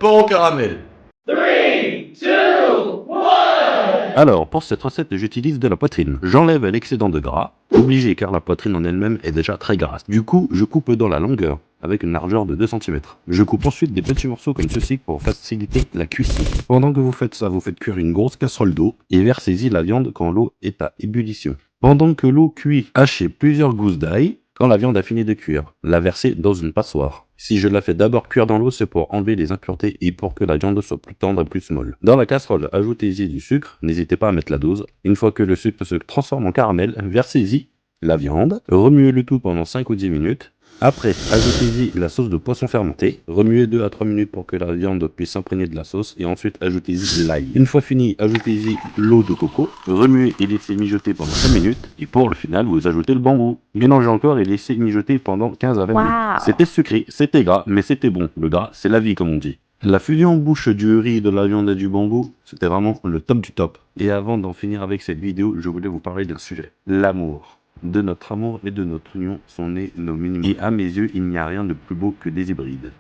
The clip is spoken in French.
porc au caramel. Alors, pour cette recette, j'utilise de la poitrine. J'enlève l'excédent de gras, obligé car la poitrine en elle-même est déjà très grasse. Du coup, je coupe dans la longueur, avec une largeur de 2 cm. Je coupe ensuite des petits morceaux comme ceci pour faciliter la cuisson. Pendant que vous faites ça, vous faites cuire une grosse casserole d'eau et versez-y la viande quand l'eau est à ébullition. Pendant que l'eau cuit, hachez plusieurs gousses d'ail. Quand la viande a fini de cuire, la versez dans une passoire. Si je la fais d'abord cuire dans l'eau, c'est pour enlever les impuretés et pour que la viande soit plus tendre et plus molle. Dans la casserole, ajoutez-y du sucre, n'hésitez pas à mettre la dose. Une fois que le sucre se transforme en caramel, versez-y la viande, remuez le tout pendant 5 ou 10 minutes. Après, ajoutez-y la sauce de poisson fermenté, remuez 2 à 3 minutes pour que la viande puisse s'imprégner de la sauce et ensuite ajoutez-y l'ail. Une fois fini, ajoutez-y l'eau de coco, remuez et laissez mijoter pendant 5 minutes et pour le final, vous ajoutez le bambou. Mélangez encore et laissez mijoter pendant 15 à 20 minutes. C'était sucré, c'était gras, mais c'était bon. Le gras, c'est la vie comme on dit. La fusion en bouche du riz, de la viande et du bambou, c'était vraiment le top du top. Et avant d'en finir avec cette vidéo, je voulais vous parler d'un sujet, l'amour. De notre amour et de notre union sont nés nos mini-mois. Et à mes yeux, il n'y a rien de plus beau que des hybrides.